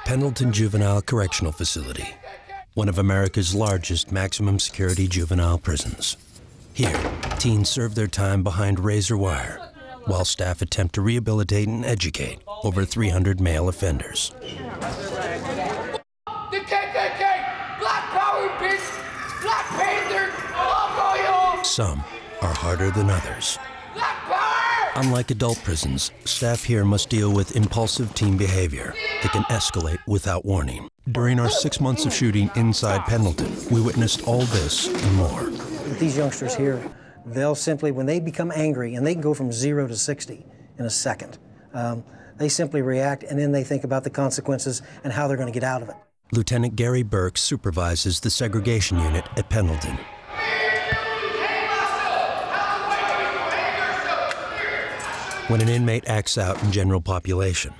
Pendleton Juvenile Correctional Facility, one of America's largest maximum security juvenile prisons. Here, teens serve their time behind razor wire, while staff attempt to rehabilitate and educate over 300 male offenders. The KKK! Black Power, bitch! Black Panther! Fuck all y'all! Some are harder than others. Black Power! Unlike adult prisons, staff here must deal with impulsive teen behavior that can escalate without warning. During our 6 months of shooting inside Pendleton, we witnessed all this and more. With these youngsters here, they'll simply, when they become angry, and they can go from 0 to 60 in a second, they simply react, and then they think about the consequences and how they're going to get out of it. Lieutenant Gary Burke supervises the segregation unit at Pendleton. When an inmate acts out in general population,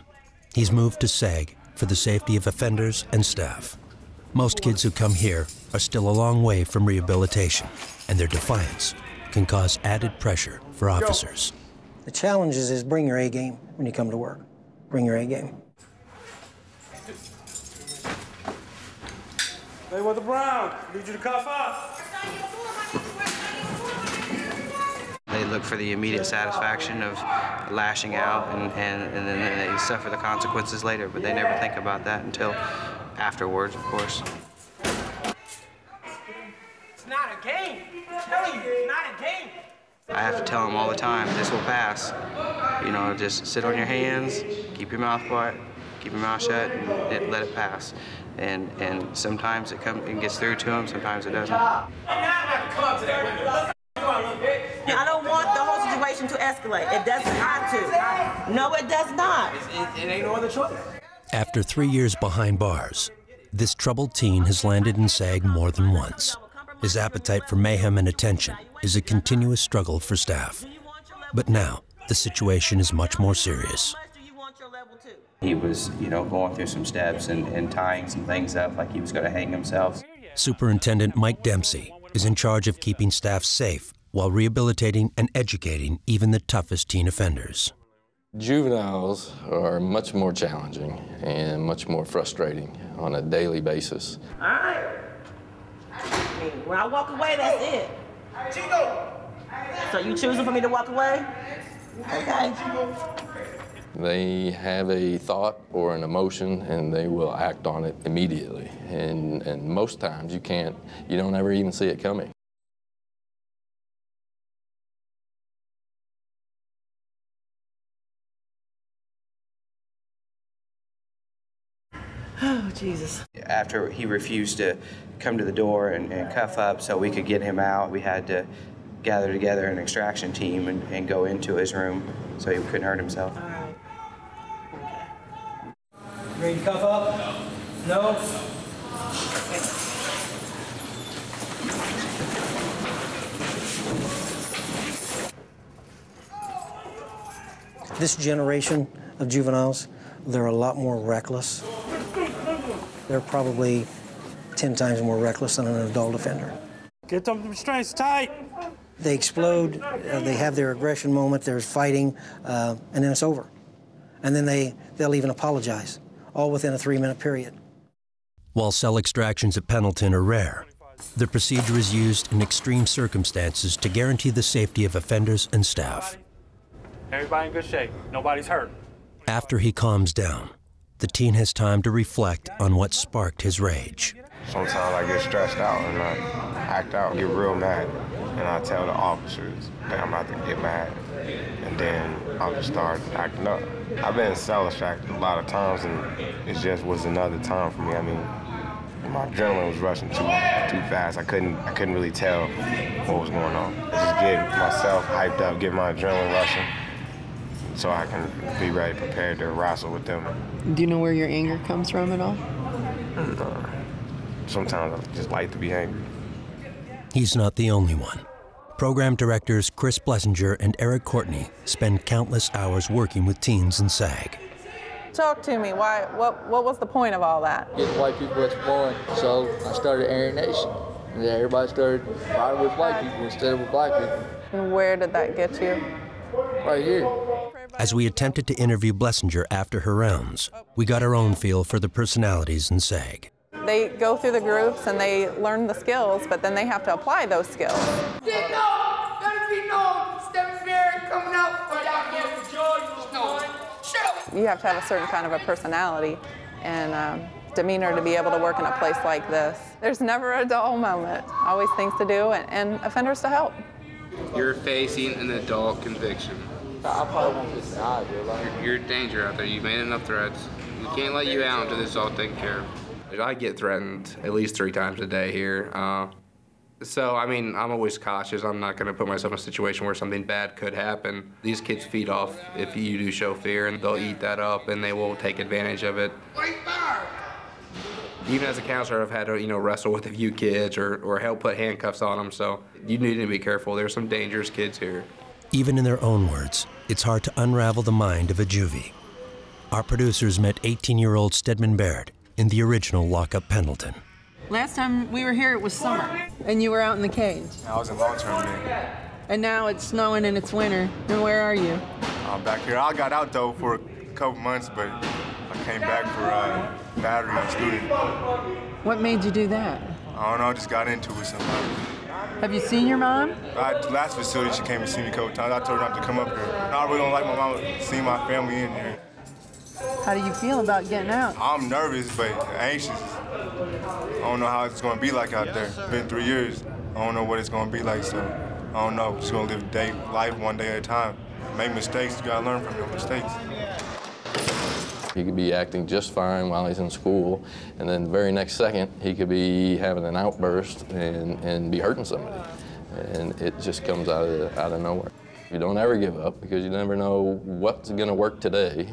he's moved to SEG for the safety of offenders and staff. Most kids who come here are still a long way from rehabilitation, and their defiance can cause added pressure for officers. The challenge is bring your A game when you come to work. Bring your A game. Hey, with the Brown, need you to cuff up. They look for the immediate satisfaction of lashing out, and then they suffer the consequences later, but they never think about that until afterwards, of course. It's not a game. I'm telling you, it's not a game. I have to tell them all the time, this will pass. You know, just sit on your hands, keep your mouth quiet, keep your mouth shut, and let it pass. And sometimes it gets through to them, sometimes it doesn't. I don't want the whole situation to escalate. It doesn't have to. No, it does not. It ain't no other choice. After 3 years behind bars, this troubled teen has landed in SAG more than once. His appetite for mayhem and attention is a continuous struggle for staff. But now, the situation is much more serious. He was, you know, going through some steps and tying some things up like he was going to hang himself. Superintendent Mike Dempsey is in charge of keeping staff safe while rehabilitating and educating even the toughest teen offenders. Juveniles are much more challenging and much more frustrating on a daily basis. All right. When I walk away, that's it. So you choosing for me to walk away? Okay. They have a thought or an emotion, and they will act on it immediately. And most times you don't ever even see it coming. Oh, Jesus. After he refused to come to the door and cuff up so we could get him out, we had to gather together an extraction team and go into his room so he couldn't hurt himself. All right. Okay. Ready to cuff up? No? This generation of juveniles, they're a lot more reckless. They're probably 10 times more reckless than an adult offender. Get them restraints tight. They explode, they have their aggression moment, there's fighting, and then it's over. And then they'll even apologize, all within a 3-minute period. While cell extractions at Pendleton are rare, the procedure is used in extreme circumstances to guarantee the safety of offenders and staff. Everybody in good shape. Nobody's hurt. After he calms down, the teen has time to reflect on what sparked his rage. Sometimes I get stressed out and I act out, get real mad, and I tell the officers that I'm about to get mad, and then I'll just start acting up. I've been cell extracted a lot of times, and it just was another time for me. I mean, my adrenaline was rushing too fast. I couldn't really tell what was going on. I just get myself hyped up, get my adrenaline rushing, so I can be ready, prepared to wrestle with them. Do you know where your anger comes from at all? Sometimes I just like to be angry. He's not the only one. Program directors Chris Blessinger and Eric Courtney spend countless hours working with teens in SAG. Talk to me. What was the point of all that? Get white people exploring. So I started Aryan Nation. And then everybody started riding with white people instead of with black people. And where did that get you? Right here. As we attempted to interview Blessinger after her rounds, we got our own feel for the personalities in SAG. They go through the groups and they learn the skills, but then they have to apply those skills. Didn't know, gotta be known. Step fair coming out. Shut up. You have to have a certain kind of a personality and demeanor to be able to work in a place like this. There's never a dull moment. Always things to do and offenders to help. You're facing an adult conviction. I probably won't get the eye, dude. You're in danger out there. You've made enough threats. We can't let you out until this is all taken care of. I get threatened at least 3 times a day here. So, I mean, I'm always cautious. I'm not going to put myself in a situation where something bad could happen. These kids feed off if you do show fear, and they'll eat that up, and they will take advantage of it. Even as a counselor, I've had to, wrestle with a few kids or help put handcuffs on them, so you need to be careful. There's some dangerous kids here. Even in their own words, it's hard to unravel the mind of a juvie. Our producers met 18-year-old Stedman Baird in the original lockup Pendleton. Last time we were here, it was summer, and you were out in the cage. I was in long-term then. And now it's snowing and it's winter. And where are you? I'm back here. I got out, though, for a couple months, but I came back for battery on student. What made you do that? I don't know, I just got into it with somebody. Have you seen your mom? Last facility, she came and see me a couple times. I told her not to come up here. I really don't like my mom seeing my family in here. How do you feel about getting out? I'm nervous, but anxious. I don't know how it's going to be like out there. It's been 3 years. I don't know what it's going to be like, so I don't know. Just going to live life one day at a time. Make mistakes, you got to learn from your mistakes. He could be acting just fine while he's in school, and then the very next second, he could be having an outburst and be hurting somebody. And it just comes out of nowhere. You don't ever give up because you never know what's going to work today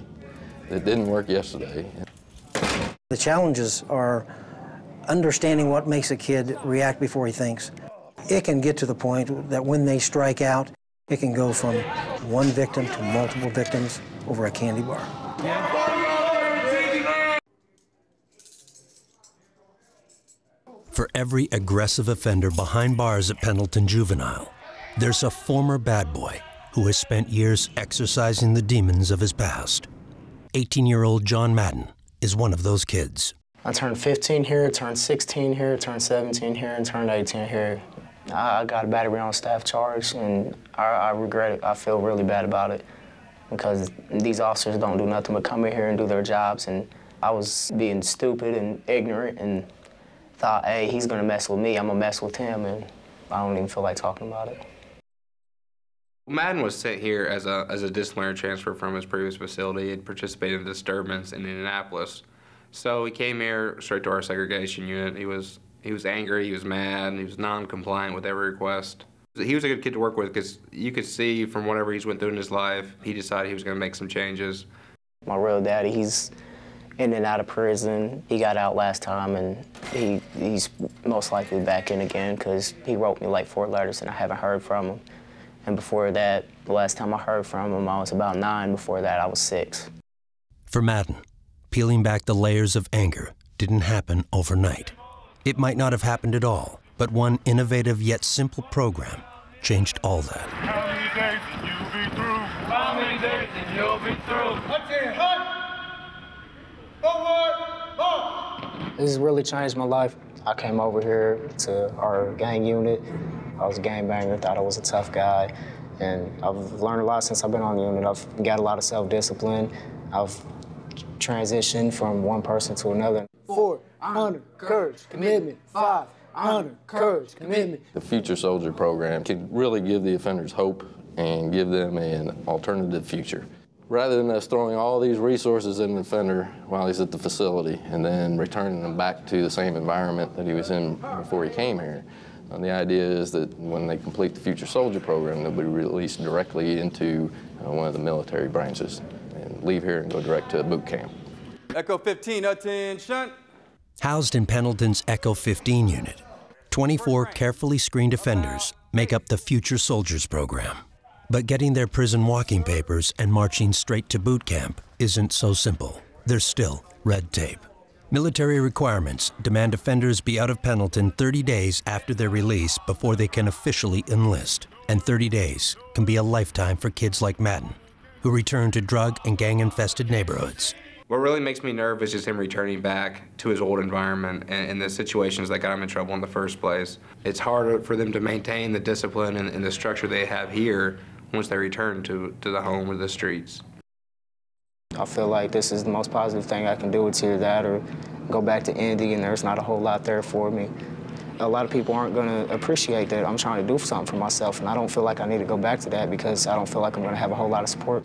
that didn't work yesterday. The challenges are understanding what makes a kid react before he thinks. It can get to the point that when they strike out, it can go from one victim to multiple victims over a candy bar. For every aggressive offender behind bars at Pendleton Juvenile, there's a former bad boy who has spent years exercising the demons of his past. 18-year-old John Madden is one of those kids. I turned 15 here, turned 16 here, turned 17 here, and turned 18 here. I got a battery on staff charge, and I regret it. I feel really bad about it because these officers don't do nothing but come in here and do their jobs, and I was being stupid and ignorant and thought, hey, he's gonna mess with me, I'm gonna mess with him, and I don't even feel like talking about it. Madden was sent here as a disciplinary transfer from his previous facility. He had participated in a disturbance in Indianapolis. So he came here straight to our segregation unit. He was angry, he was mad, and he was non-compliant with every request. He was a good kid to work with because you could see from whatever he's went through in his life, he decided he was going to make some changes. My real daddy, he's in and out of prison. He got out last time, and he's most likely back in again because he wrote me like 4 letters and I haven't heard from him. And before that, the last time I heard from him, I was about 9. Before that, I was 6. For Madden, peeling back the layers of anger didn't happen overnight. It might not have happened at all, but one innovative yet simple program changed all that. How many days and you'll be through? How many days and you'll be through? This has really changed my life. I came over here to our gang unit. I was a gangbanger, thought I was a tough guy, and I've learned a lot since I've been on the unit. I've got a lot of self-discipline. I've transitioned from one person to another. 4, honor, courage, commitment. 5, honor, courage, commitment. The Future Soldier program can really give the offenders hope and give them an alternative future. Rather than us throwing all these resources in the offender while he's at the facility and then returning them back to the same environment that he was in before he came here, the idea is that when they complete the Future Soldier program, they'll be released directly into one of the military branches and leave here and go direct to a boot camp. Echo 15, attention. Housed in Pendleton's Echo 15 unit, 24 carefully screened offenders make up the Future Soldiers program. But getting their prison walking papers and marching straight to boot camp isn't so simple. There's still red tape. Military requirements demand offenders be out of Pendleton 30 days after their release before they can officially enlist. And 30 days can be a lifetime for kids like Madden, who return to drug and gang-infested neighborhoods. What really makes me nervous is him returning back to his old environment and the situations that got him in trouble in the first place. It's harder for them to maintain the discipline and the structure they have here once they return to the home or the streets. I feel like this is the most positive thing I can do. It's either that or go back to Indy, and there's not a whole lot there for me. A lot of people aren't going to appreciate that I'm trying to do something for myself, and I don't feel like I need to go back to that because I don't feel like I'm going to have a whole lot of support.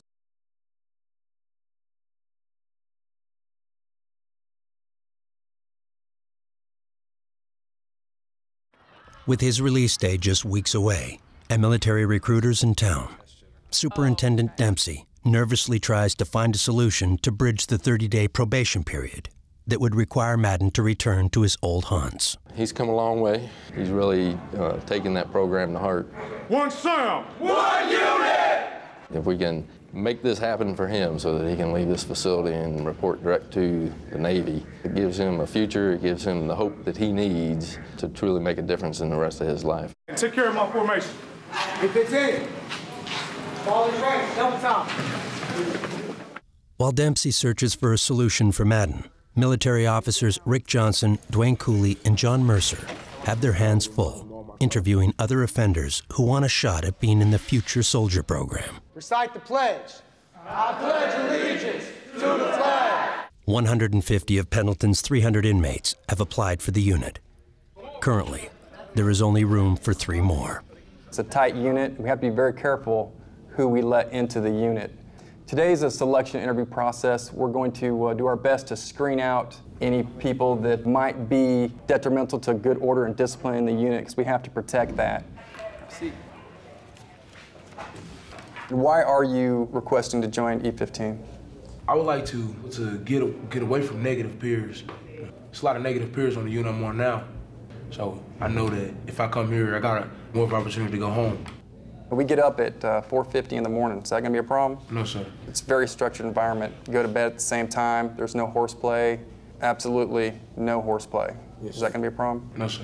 With his release day just weeks away and military recruiters in town, Superintendent Dempsey nervously tries to find a solution to bridge the 30-day probation period that would require Madden to return to his old haunts. He's come a long way. He's really taken that program to heart. One sound, one unit! If we can make this happen for him so that he can leave this facility and report direct to the Navy, it gives him a future, it gives him the hope that he needs to truly make a difference in the rest of his life. Take care of my formation. If it's in, ball is right, double time. While Dempsey searches for a solution for Madden, military officers Rick Johnson, Dwayne Cooley, and John Mercer have their hands full, interviewing other offenders who want a shot at being in the future soldier program. Recite the pledge. I pledge allegiance to the flag. 150 of Pendleton's 300 inmates have applied for the unit. Currently, there is only room for 3 more. It's a tight unit. We have to be very careful who we let into the unit. Today's a selection interview process. We're going to do our best to screen out any people that might be detrimental to good order and discipline in the unit, because we have to protect that. Why are you requesting to join E15? I would like to get away from negative peers. There's a lot of negative peers on the unit I'm on now. So I know that if I come here, I got more of an opportunity to go home. We get up at 4:50 in the morning. Is that going to be a problem? No, sir. It's a very structured environment. You go to bed at the same time. There's no horseplay. Absolutely no horseplay. Yes. Is that going to be a problem? No, sir.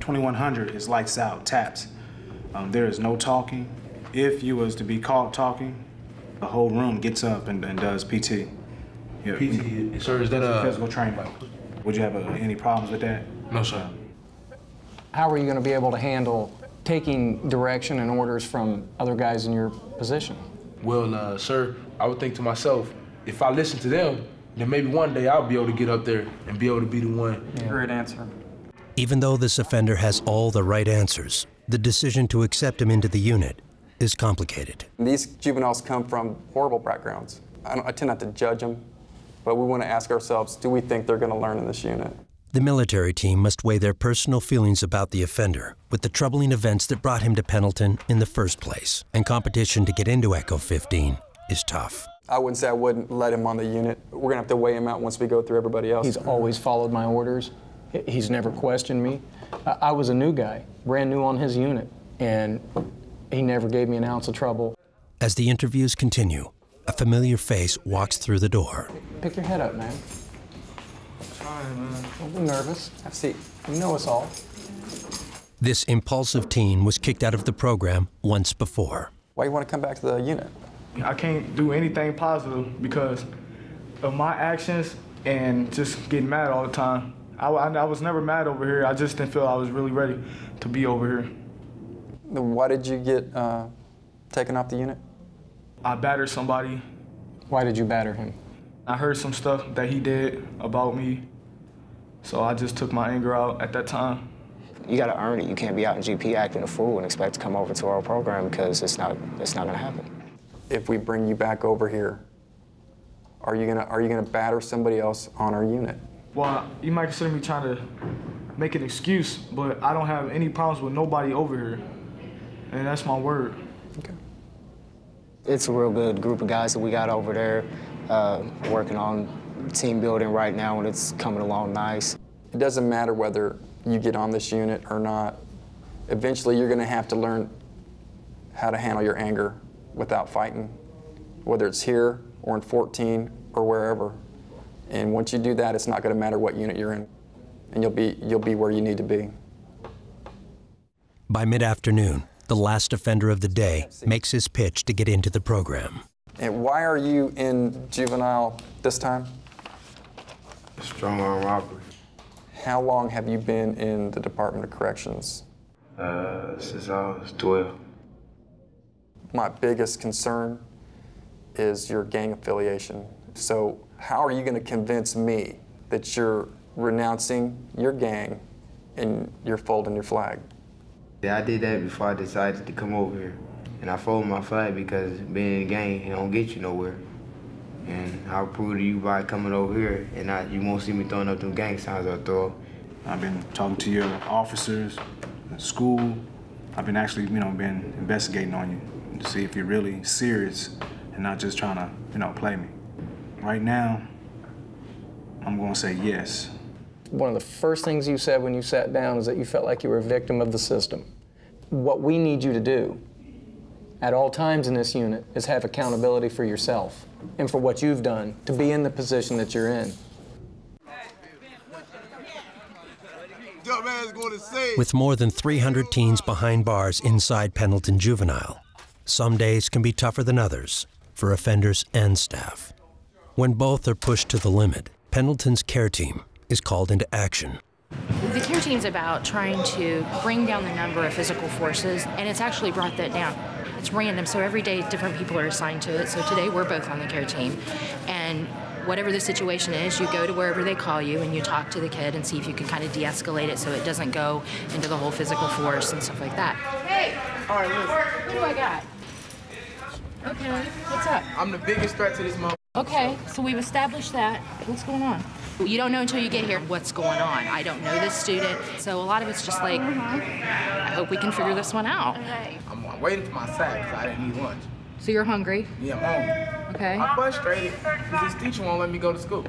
2100 is lights out, taps. There is no talking. If you was to be caught talking, the whole room gets up and does PT. Yeah. PT, sir, is that a physical training? Would you have any problems with that? No, sir. How are you going to be able to handle taking direction and orders from other guys in your position? Well, sir, I would think to myself, if I listen to them, then maybe one day I'll be able to get up there and be able to be the one. Yeah. Great answer. Even though this offender has all the right answers, the decision to accept him into the unit is complicated. These juveniles come from horrible backgrounds. I tend not to judge them, but we want to ask ourselves, do we think they're going to learn in this unit? The military team must weigh their personal feelings about the offender with the troubling events that brought him to Pendleton in the first place. And competition to get into Echo 15 is tough. I wouldn't say I wouldn't let him on the unit. We're going to have to weigh him out once we go through everybody else. He's always followed my orders. He's never questioned me. I was a new guy, brand new on his unit, and he never gave me an ounce of trouble. As the interviews continue, a familiar face walks through the door. Pick your head up, man. Don't be nervous. Have a seat. You know us all. This impulsive teen was kicked out of the program once before. Why do you want to come back to the unit? I can't do anything positive because of my actions and just getting mad all the time. I was never mad over here. I just didn't feel I was really ready to be over here. Why did you get taken off the unit? I battered somebody. Why did you batter him? I heard some stuff that he did about me, so I just took my anger out at that time. You got to earn it. You can't be out in GP acting a fool and expect to come over to our program because it's not going to happen. If we bring you back over here, are you gonna batter somebody else on our unit? Well, you might consider me trying to make an excuse, but I don't have any problems with nobody over here, and that's my word. Okay. It's a real good group of guys that we got over there working on team building right now, and it's coming along nice. It doesn't matter whether you get on this unit or not. Eventually, you're going to have to learn how to handle your anger without fighting, whether it's here or in 14 or wherever. And once you do that, it's not going to matter what unit you're in, and you'll be where you need to be. By mid-afternoon, the last offender of the day makes his pitch to get into the program. And why are you in juvenile this time? Strong arm robbery. How long have you been in the Department of Corrections? Since I was 12. My biggest concern is your gang affiliation. So how are you going to convince me that you're renouncing your gang and you're folding your flag? Yeah, I did that before I decided to come over here. And I folded my flag because being in a gang, it don't get you nowhere. And I'll prove to you by coming over here, and you won't see me throwing up them gang signs I throw. I've been talking to your officers, school. I've been actually, been investigating on you to see if you're really serious and not just trying to, play me. Right now, I'm gonna say yes. One of the first things you said when you sat down is that you felt like you were a victim of the system. What we need you to do at all times in this unit is have accountability for yourself and for what you've done to be in the position that you're in. With more than 300 teens behind bars inside Pendleton Juvenile, some days can be tougher than others for offenders and staff. When both are pushed to the limit, Pendleton's care team is called into action. The care team's about trying to bring down the number of physical forces, and it's actually brought that down. It's random, so every day different people are assigned to it. So today we're both on the care team, and whatever the situation is, you go to wherever they call you and you talk to the kid and see if you can kind of de-escalate it so it doesn't go into the whole physical force and stuff like that. Hey! All right, listen. Who do I got? Okay, what's up? I'm the biggest threat to this moment. Okay, so we've established that. What's going on? You don't know until you get here what's going on. I don't know this student, so a lot of it's just like, I hope we can figure this one out. I'm waiting for my sack because I didn't eat lunch. So you're hungry? Yeah, I'm hungry. Okay. I'm frustrated because this teacher won't let me go to school.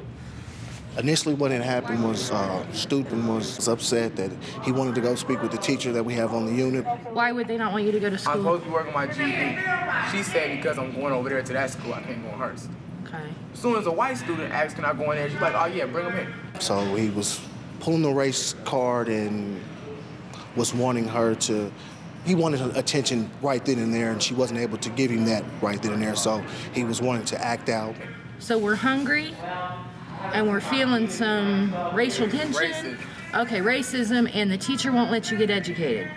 Initially, what had happened was student was upset that he wanted to go speak with the teacher that we have on the unit. Why would they not want you to go to school? I'm supposed to be working my GED. She said because I'm going over there to that school, I can't go in hers. Okay. As soon as a white student asks, can I go in there, she's like, oh yeah, bring him in. So he was pulling the race card and was wanting her to, he wanted her attention right then and there, and she wasn't able to give him that right then and there, so he was wanting to act out. So we're hungry, and we're feeling some racial tension. Racism. Okay, racism, and the teacher won't let you get educated.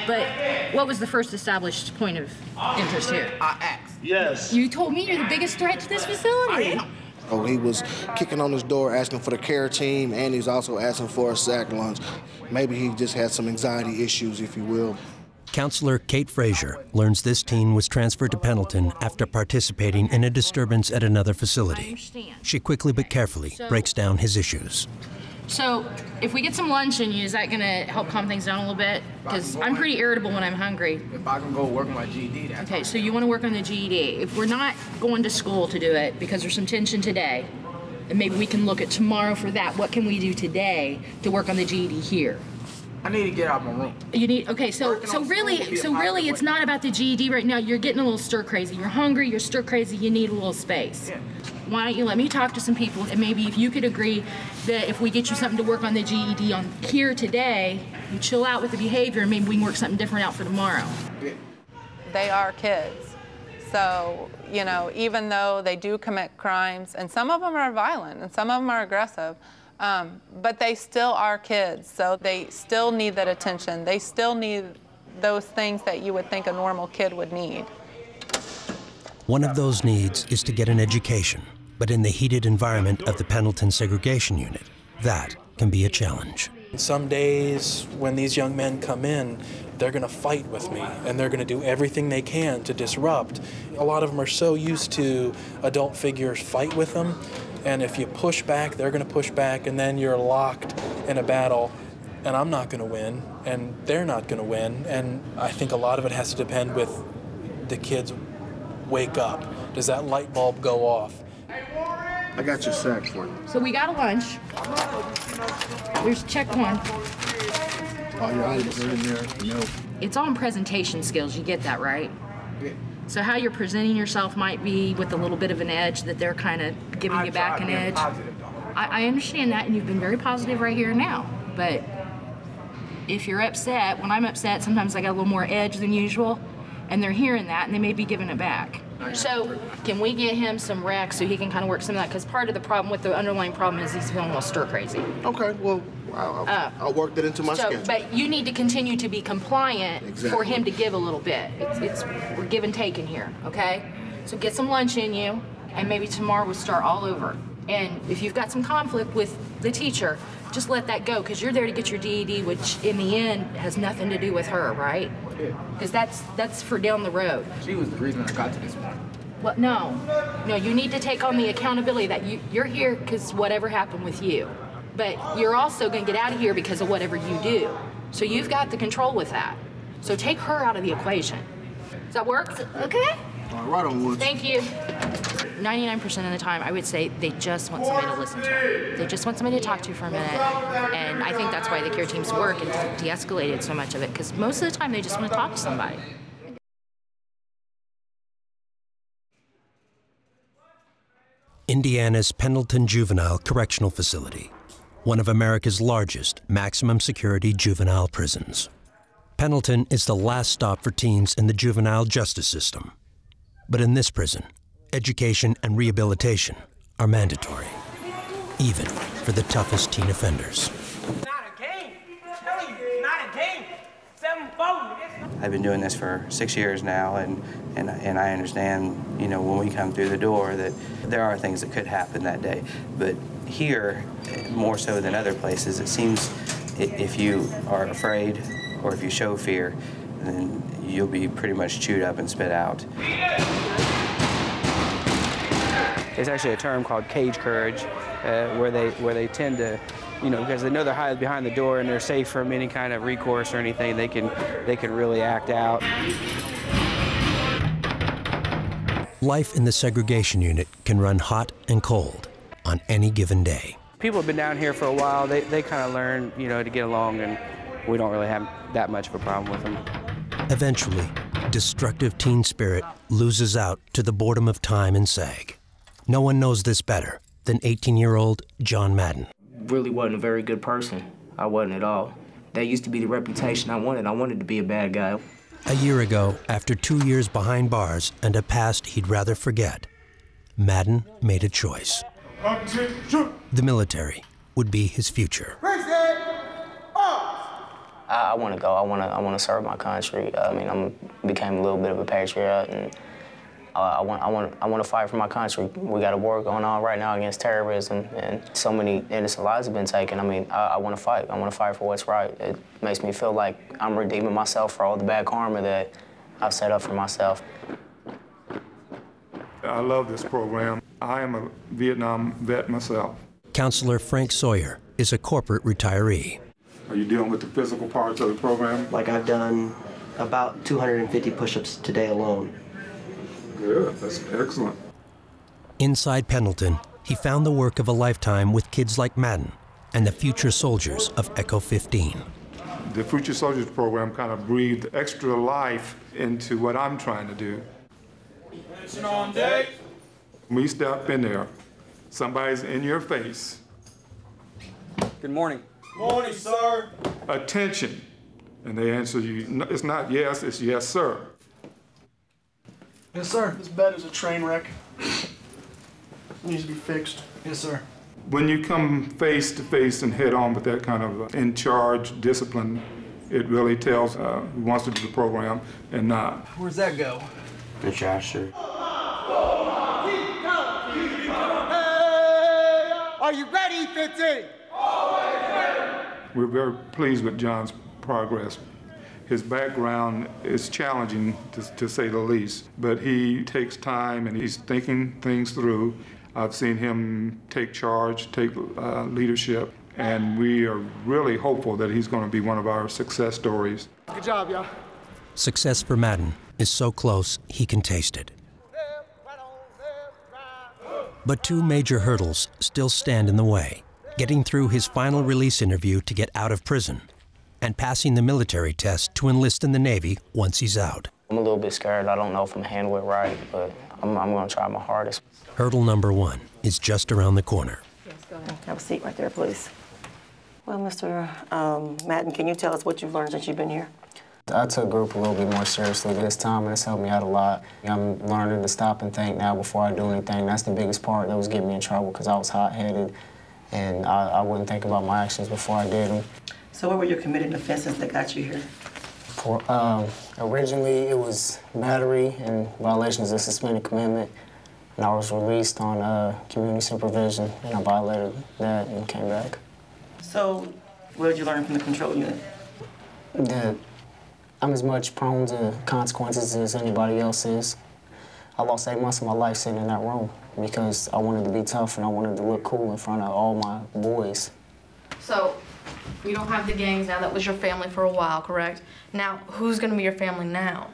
But what was the first established point of interest here? I asked. Yes. You told me you're the biggest threat to this facility. So he was kicking on his door asking for the care team, and he was also asking for a sack lunch. Maybe he just had some anxiety issues, if you will. Counselor Kate Frazier learns this teen was transferred to Pendleton after participating in a disturbance at another facility. She quickly but carefully breaks down his issues. So if we get some lunch in you, is that going to help calm things down a little bit? Because I'm pretty irritable when I'm hungry. If I can go work on my GED, that's okay, so you want to work on the GED. If we're not going to school to do it because there's some tension today, then maybe we can look at tomorrow for that. What can we do today to work on the GED here? I need to get out of my room. You need, okay, so really it's not about the GED right now. You're getting a little stir crazy. You're hungry, you're stir crazy, you need a little space. Yeah. Why don't you let me talk to some people, and maybe if you could agree that if we get you something to work on the GED on here today, you chill out with the behavior, and maybe we can work something different out for tomorrow. They are kids. So, even though they do commit crimes, and some of them are violent, and some of them are aggressive, but they still are kids, so they still need that attention. They still need those things that you would think a normal kid would need. One of those needs is to get an education, but in the heated environment of the Pendleton segregation unit, that can be a challenge. Some days when these young men come in, they're going to fight with me, and they're going to do everything they can to disrupt. A lot of them are so used to adult figures fight with them, and if you push back, they're going to push back, and then you're locked in a battle, and I'm not going to win, and they're not going to win. And I think a lot of it has to depend with the kids wake up. Does that light bulb go off? I got your sack for you. So we got a lunch. There's check one. All your items are in there. It's all in presentation skills, you get that, right? So how you're presenting yourself might be with a little bit of an edge that they're kind of giving you back an edge. I understand that, and you've been very positive right here and now, but if you're upset, when I'm upset, sometimes I got a little more edge than usual, and they're hearing that, and they may be giving it back. So can we get him some rec so he can kind of work some of that? Because part of the problem with the underlying problem is he's feeling a little stir crazy. Okay, well, I'll work that into my schedule. But you need to continue to be compliant for him to give a little bit. We're give and take in here, okay? So get some lunch in you, and maybe tomorrow we'll start all over. And if you've got some conflict with the teacher, just let that go, because you're there to get your DED, which in the end has nothing to do with her, right? Because that's for down the road. She was the reason I got to this point. Well, no, you need to take on the accountability that you're here because whatever happened with you. But you're also going to get out of here because of whatever you do. So you've got the control with that. So take her out of the equation. Does that work? Okay? Right on, Woods. Thank you. 99% of the time, I would say they just want somebody to listen to them. They just want somebody to talk to for a minute. And I think that's why the care teams work and de-escalated so much of it, because most of the time they just want to talk to somebody. Indiana's Pendleton Juvenile Correctional Facility, one of America's largest maximum security juvenile prisons. Pendleton is the last stop for teens in the juvenile justice system. But in this prison, education and rehabilitation are mandatory, even for the toughest teen offenders. I've been doing this for 6 years now, and I understand, you know, when we come through the door that there are things that could happen that day. But here, more so than other places, it seems if you are afraid or if you show fear, then you'll be pretty much chewed up and spit out. There's actually a term called cage courage, where they tend to, you know, because they know they're hiding behind the door and they're safe from any kind of recourse or anything, they can really act out. Life in the segregation unit can run hot and cold on any given day. People have been down here for a while. They kind of learn, you know, to get along, and we don't really have that much of a problem with them. Eventually, destructive teen spirit loses out to the boredom of time in SAG. No one knows this better than 18-year-old John Madden. Really wasn't a very good person. I wasn't at all. That used to be the reputation I wanted. I wanted to be a bad guy. A year ago, after 2 years behind bars and a past he'd rather forget, Madden made a choice. The military would be his future. I want to go. I want to serve my country. I mean, I became a little bit of a patriot, and I want to fight for my country. We got a war going on right now against terrorism, and so many innocent lives have been taken. I mean, I want to fight. I want to fight for what's right. It makes me feel like I'm redeeming myself for all the bad karma that I've set up for myself. I love this program. I am a Vietnam vet myself. Counselor Frank Sawyer is a corporate retiree. Are you dealing with the physical parts of the program? Like, I've done about 250 push-ups today alone. Good, that's excellent. Inside Pendleton, he found the work of a lifetime with kids like Madden and the future soldiers of Echo 15. The Future Soldiers program kind of breathed extra life into what I'm trying to do. Attention on deck. When we step in there, somebody's in your face. Good morning. Morning, sir. Attention. And they answer you, it's not yes, it's yes, sir. Yes, sir. This bed is a train wreck. It needs to be fixed. Yes, sir. When you come face to face and head on with that kind of in-charge discipline, it really tells who wants to do the program and not. Where's that go? The trash, sir. Are you ready, 15? We're very pleased with John's progress. His background is challenging, to say the least, but he takes time and he's thinking things through. I've seen him take charge, take leadership, and we are really hopeful that he's going to be one of our success stories. Good job, y'all. Success for Madden is so close he can taste it. But two major hurdles still stand in the way: getting through his final release interview to get out of prison, and passing the military test to enlist in the Navy once he's out. I'm a little bit scared. I don't know if I'm handling it right, but I'm going to try my hardest. Hurdle number one is just around the corner. Yes, go ahead. Have a seat right there, please. Well, Mr. Madden, can you tell us what you've learned since you've been here? I took group a little bit more seriously this time, and it's helped me out a lot. I'm learning to stop and think now before I do anything. That's the biggest part that was getting me in trouble, because I was hot-headed, and I wouldn't think about my actions before I did them. So what were your committed offenses that got you here? Originally, it was battery and violations of suspended commitment, and I was released on community supervision, and I violated that and came back. So what did you learn from the control unit? That I'm as much prone to consequences as anybody else is. I lost 8 months of my life sitting in that room because I wanted to be tough and I wanted to look cool in front of all my boys. So, you don't have the gangs now. That was your family for a while, correct? Now, who's going to be your family now?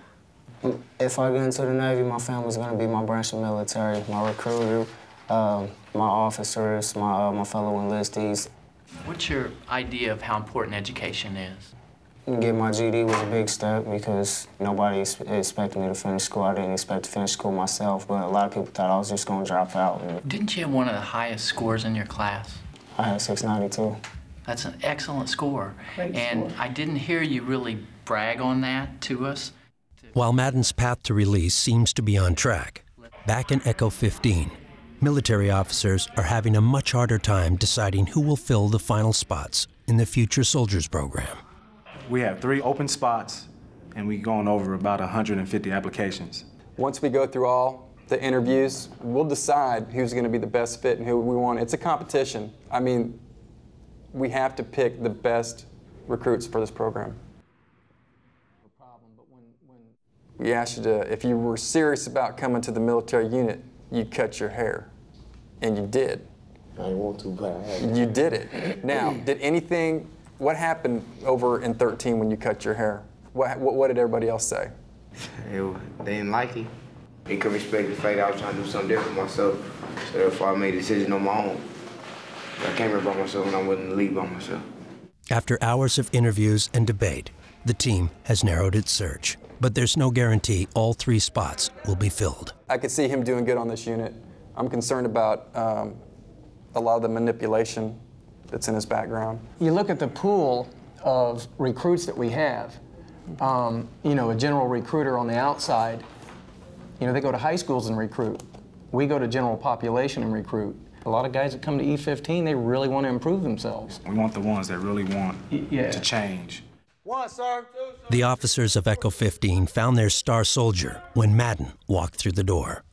If I get into the Navy, my family's going to be my branch of military, my recruiter, my officers, my fellow enlistees. What's your idea of how important education is? Getting my GED was a big step because nobody expected me to finish school. I didn't expect to finish school myself, but a lot of people thought I was just going to drop out. Didn't you have one of the highest scores in your class? I had 692. That's an excellent score. And I didn't hear you really brag on that to us. While Madden's path to release seems to be on track, back in Echo 15, military officers are having a much harder time deciding who will fill the final spots in the Future Soldiers program. We have 3 open spots, and we're going over about 150 applications. Once we go through all the interviews, we'll decide who's going to be the best fit and who we want. It's a competition. I mean, we have to pick the best recruits for this program. We asked you to, if you were serious about coming to the military unit, you cut your hair, and you did. I didn't want to, but I had to. You did it. Now, what happened over in 13 when you cut your hair? What did everybody else say? They didn't like it. They could respect the fact that I was trying to do something different for myself, so therefore I made a decision on my own. I came here by myself and I wouldn't leave by myself. After hours of interviews and debate, the team has narrowed its search. But there's no guarantee all 3 spots will be filled. I could see him doing good on this unit. I'm concerned about a lot of the manipulation that's in his background. You look at the pool of recruits that we have, you know, a general recruiter on the outside, you know, they go to high schools and recruit. We go to general population and recruit. A lot of guys that come to E15, they really want to improve themselves. We want the ones that really want to change. One, sir. The officers of Echo 15 found their star soldier when Madden walked through the door.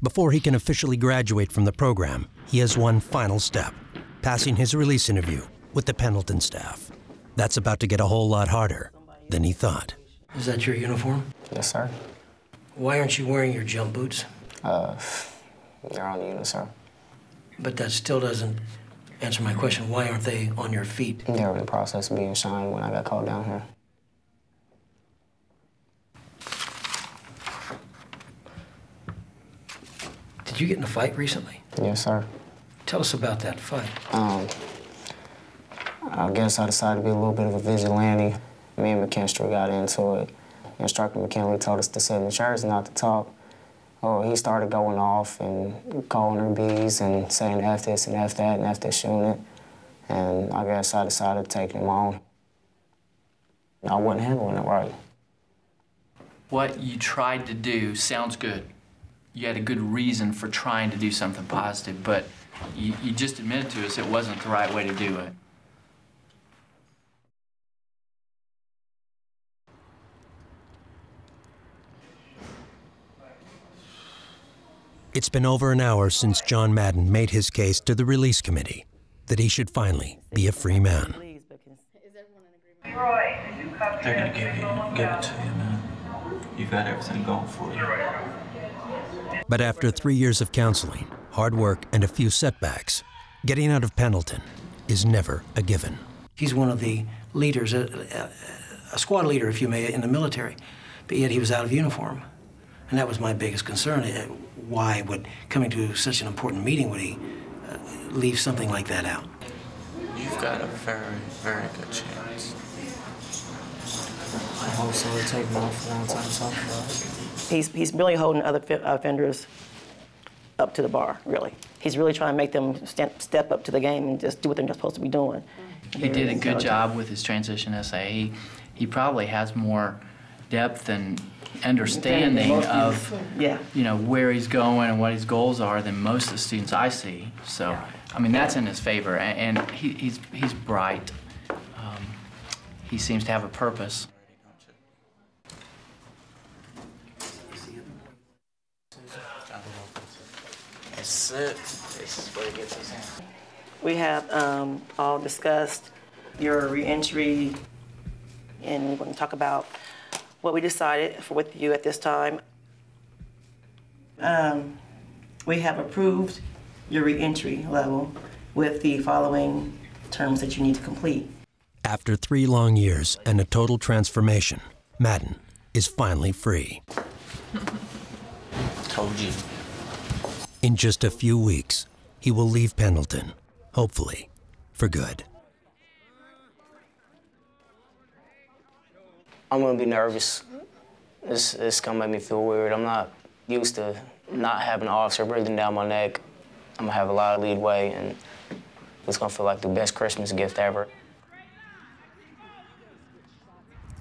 Before he can officially graduate from the program, he has one final step, passing his release interview with the Pendleton staff. That's about to get a whole lot harder than he thought. Is that your uniform? Yes, sir. Why aren't you wearing your jump boots? They're on the unit, sir. But that still doesn't answer my question. Why aren't they on your feet? They were in the process of being shined when I got called down here. Did you get in a fight recently? Yes, sir. Tell us about that fight. I guess I decided to be a little bit of a vigilante. Me and McKinstry got into it. Instructor McKinley told us to sit in the chairs and not to talk. Oh, he started going off and calling her B's and saying F this and F that and F this unit. And I guess I decided to take him on. I wasn't handling it right. What you tried to do sounds good. You had a good reason for trying to do something positive, but you just admitted to us it wasn't the right way to do it. It's been over an hour since John Madden made his case to the release committee that he should finally be a free man. They're gonna give it to you, man. You've got everything going for you. But after 3 years of counseling, hard work, and a few setbacks, getting out of Pendleton is never a given. He's one of the leaders, a squad leader, if you may, in the military, but yet he was out of uniform. And that was my biggest concern. Why would, coming to such an important meeting, would he leave something like that out? You've got a very, very good chance. I also would take him off for one-time self. He's really holding other offenders up to the bar, really. He's really trying to make them step up to the game and just do what they're supposed to be doing. He did a good job with his transition essay. He probably has more depth and understanding of where he's going and what his goals are than most of the students I see. So, I mean, that's in his favor, and he's bright. He seems to have a purpose. That's it. This is where he gets his hand. We have all discussed your reentry, and we're going to talk about what we decided with you at this time. We have approved your reentry level with the following terms that you need to complete. After 3 long years and a total transformation, Madden is finally free. Told you. In just a few weeks, he will leave Pendleton, hopefully for good. I'm gonna be nervous. It's gonna make me feel weird. I'm not used to not having an officer breathing down my neck. I'm gonna have a lot of leadway, and it's gonna feel like the best Christmas gift ever.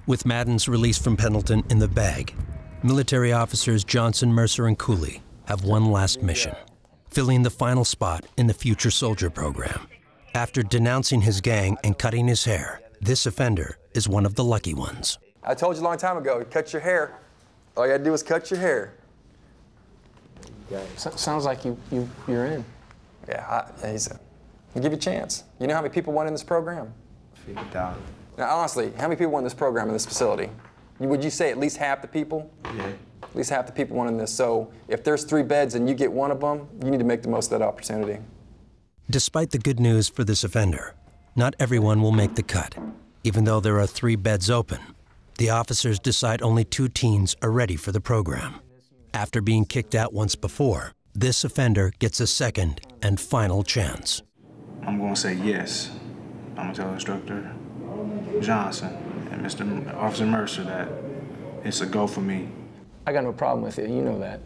With Madden's release from Pendleton in the bag, military officers Johnson, Mercer, and Cooley have one last mission: filling the final spot in the Future Soldier program. After denouncing his gang and cutting his hair, this offender is one of the lucky ones. I told you a long time ago, cut your hair. All you gotta do is cut your hair. Sounds like you're in. Yeah, I'll give you a chance. You know how many people went in this program? 50,000. Now, honestly, how many people went in this program in this facility? Would you say at least half the people? Yeah. At least half the people went in this. So if there's 3 beds and you get one of them, you need to make the most of that opportunity. Despite the good news for this offender, not everyone will make the cut. Even though there are 3 beds open, the officers decide only 2 teens are ready for the program. After being kicked out once before, this offender gets a second and final chance. I'm going to say yes. I'm going to tell Instructor Johnson and Mr. Officer Mercer that it's a go for me. I got no problem with it, you know that.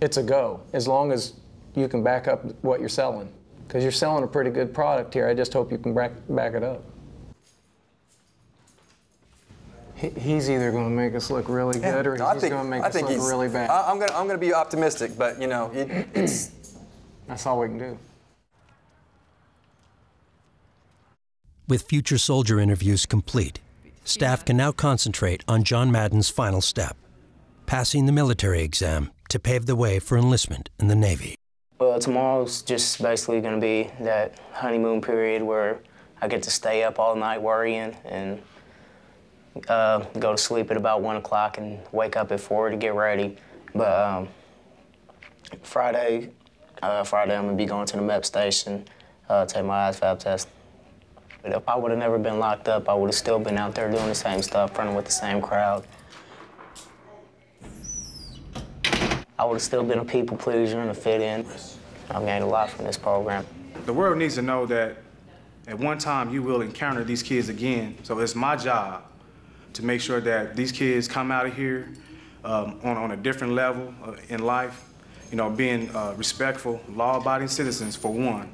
It's a go, as long as you can back up what you're selling. Because you're selling a pretty good product here. I just hope you can back it up. He's either going to make us look really good, or he's going to make us look really bad. I'm going to be optimistic, but you know, it's that's all we can do. With Future Soldier interviews complete, staff can now concentrate on John Madden's final step: passing the military exam to pave the way for enlistment in the Navy. Well, tomorrow's just basically going to be that honeymoon period where I get to stay up all night worrying and go to sleep at about 1 o'clock and wake up at 4 to get ready. But Friday I'm going to be going to the MEP station, take my ISFAB test. But if I would have never been locked up, I would have still been out there doing the same stuff, running with the same crowd. I would have still been a people pleaser and a fit-in. I've gained a lot from this program. The world needs to know that at one time you will encounter these kids again. So it's my job to make sure that these kids come out of here on a different level in life. You know, being respectful, law-abiding citizens for one,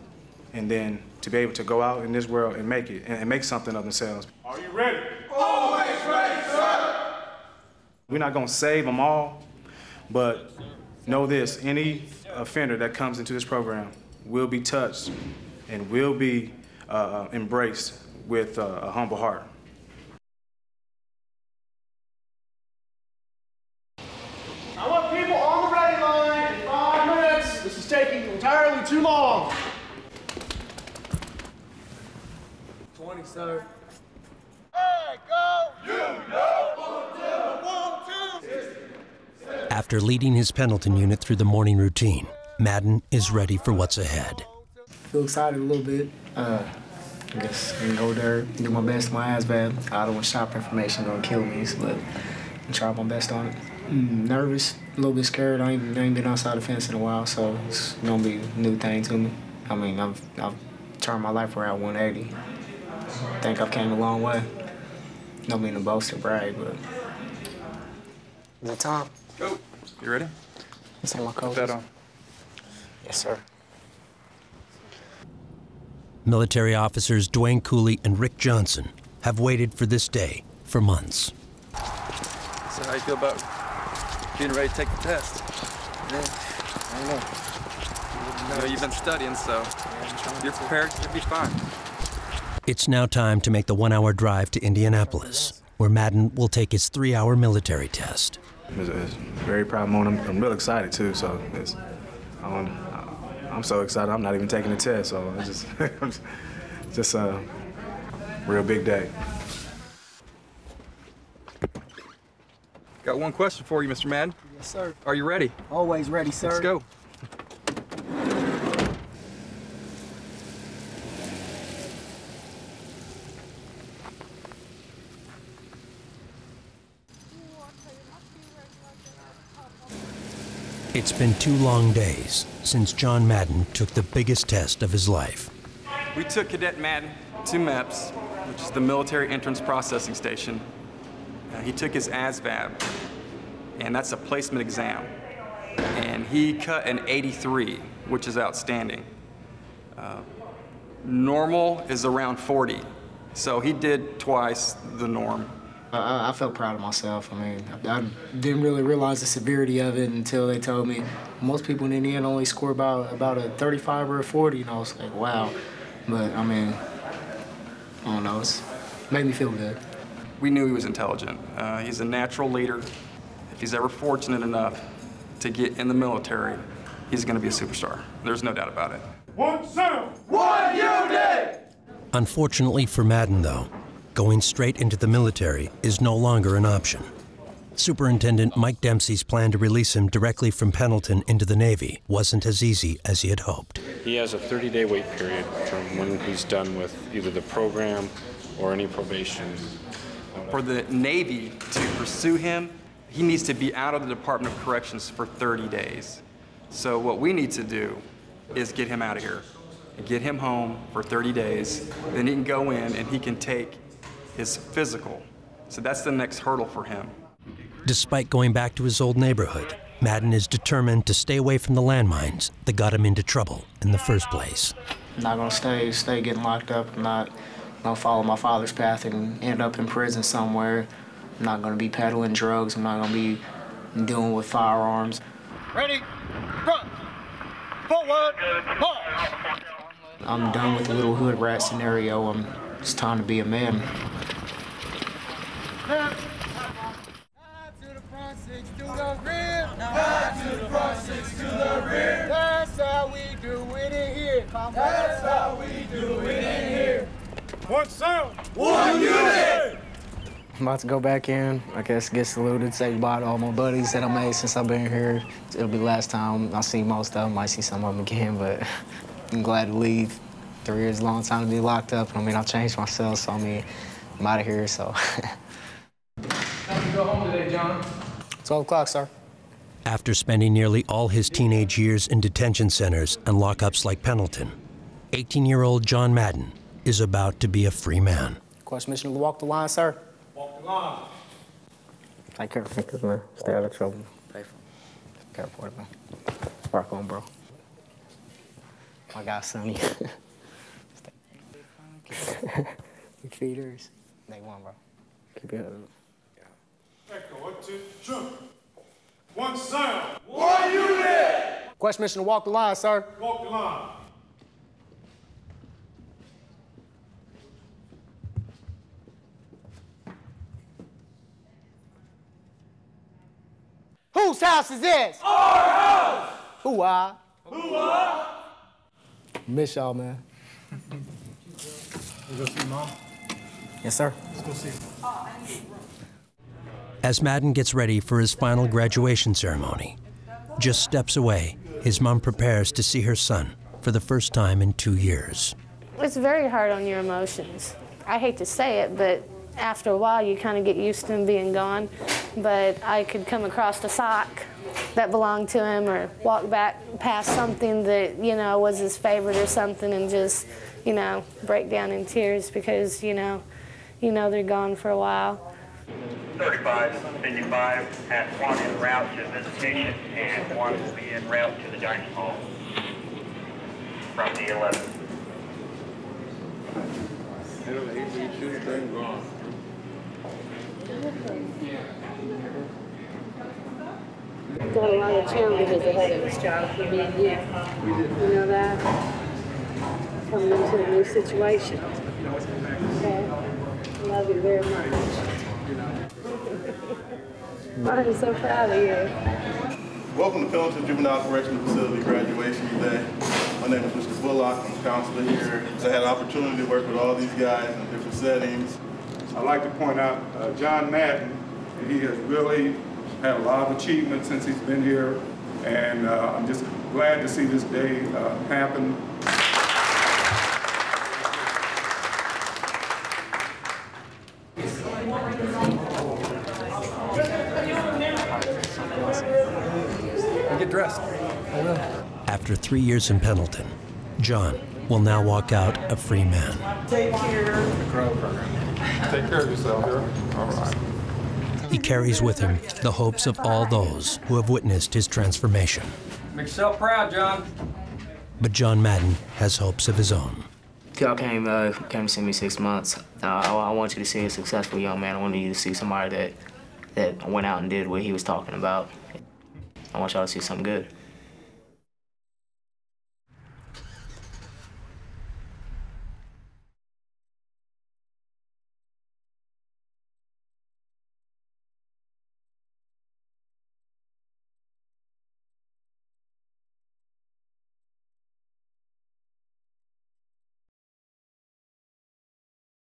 and then to be able to go out in this world and make it, and make something of themselves. Are you ready? Always ready, sir! We're not gonna save them all, but know this: any offender that comes into this program will be touched and will be embraced with a humble heart. I want people on the ready line in 5 minutes. This is taking entirely too long. 20, sir. Hey, go! You know! 1, 2, 1, 2. After leading his Pendleton unit through the morning routine, Madden is ready for what's ahead. Feel excited a little bit. I guess I can go there, do my best in my ASVAB. I don't want shop information gonna kill me, but I'm trying my best on it. Nervous, a little bit scared. I ain't been outside the fence in a while, so it's gonna be a new thing to me. I mean, I've turned my life around 180. I think I've came a long way. Don't mean to boast or brag, but. Is it time? Go. You ready? Let's take my coat. Put that on. Yes, sir. Military officers Dwayne Cooley and Rick Johnson have waited for this day for months. So how you feel about getting ready to take the test? Yeah, I don't know. You know, you've been studying, so you're prepared, you'll be fine. It's now time to make the 1-hour drive to Indianapolis, where Madden will take his 3-hour military test. It's very proud moment. I'm real excited too. So I'm so excited. I'm not even taking the test. So it's just a real big day. Got one question for you, Mr. Madden. Yes, sir. Are you ready? Always ready, sir. Let's go. It's been 2 long days since John Madden took the biggest test of his life. We took Cadet Madden to MEPS, which is the Military Entrance Processing Station. He took his ASVAB, and that's a placement exam. And he cut an 83, which is outstanding. Normal is around 40, so he did twice the norm. I felt proud of myself. I mean, I didn't really realize the severity of it until they told me most people in Indiana only score about a 35 or a 40, and I was like, wow. But, I mean, I don't know, it's made me feel good. We knew he was intelligent. He's a natural leader. If he's ever fortunate enough to get in the military, he's going to be a superstar. There's no doubt about it. One sound, one unit! Unfortunately for Madden, though, going straight into the military is no longer an option. Superintendent Mike Dempsey's plan to release him directly from Pendleton into the Navy wasn't as easy as he had hoped. He has a 30-day wait period from when he's done with either the program or any probation. For the Navy to pursue him, he needs to be out of the Department of Corrections for 30 days. So what we need to do is get him out of here and get him home for 30 days. Then he can go in and he can take his physical. So that's the next hurdle for him. Despite going back to his old neighborhood, Madden is determined to stay away from the landmines that got him into trouble in the first place. I'm not gonna stay getting locked up. I'm not gonna follow my father's path and end up in prison somewhere. I'm not gonna be peddling drugs. I'm not gonna be dealing with firearms. Ready, front, forward, pause. I'm done with the little hood rat scenario. It's time to be a man. That's how we do it in here. That's how we do it in here. One sound, one unit. I'm about to go back in. I guess get saluted, say goodbye to all my buddies that I made since I've been here. It'll be the last time I see most of them. Might see some of them again, but I'm glad to leave. 3 years is a long time to be locked up. I mean, I've changed myself, so I mean, I'm out of here, so. Time to go home today, John. 12 o'clock, sir. After spending nearly all his teenage years in detention centers and lockups like Pendleton, 18-year-old John Madden is about to be a free man. Request permission to walk the line, sir. Walk the line. Take care of fingers, man. Stay out of trouble. Pay for it. Care for it, man. Rock on, bro. My guy, Sonny. Big feeders. They won, bro. Keep it up. Echo, 1, 2, jump. One sound, one unit. Request permission to walk the line, sir. Walk the line. Whose house is this? Our house. Who-ah. Who-ah. Miss y'all, man. You go see Mom? Yes, sir. Let's go see her. As Madden gets ready for his final graduation ceremony, just steps away, his mom prepares to see her son for the first time in 2 years. It's very hard on your emotions. I hate to say it, but after a while you kind of get used to him being gone. But I could come across a sock that belonged to him or walk back past something that, you know, was his favorite or something and just, you know, break down in tears because, you know they're gone for a while. 3555 has one en route to visitation and one will be en route to the dining hall from the 11th. Got a lot of challenges ahead of us, John, for me and you. You know that? Coming into a new situation. Okay? I love you very much. I'm so proud of you. Welcome to Pendleton Juvenile Correctional Facility graduation today. My name is Mr. Bullock. I'm a counselor here. I had an opportunity to work with all these guys in different settings. I'd like to point out John Madden. He has really had a lot of achievements since he's been here, and I'm just glad to see this day happen. Get dressed. I will. After 3 years in Pendleton, John will now walk out a free man. Take care. Take care of yourself, girl. All right. He carries with him the hopes of all those who have witnessed his transformation. Make yourself proud, John. But John Madden has hopes of his own. Y'all came to see me 6 months. I want you to see a successful young man. I want you to see somebody that went out and did what he was talking about. I want y'all to see something good.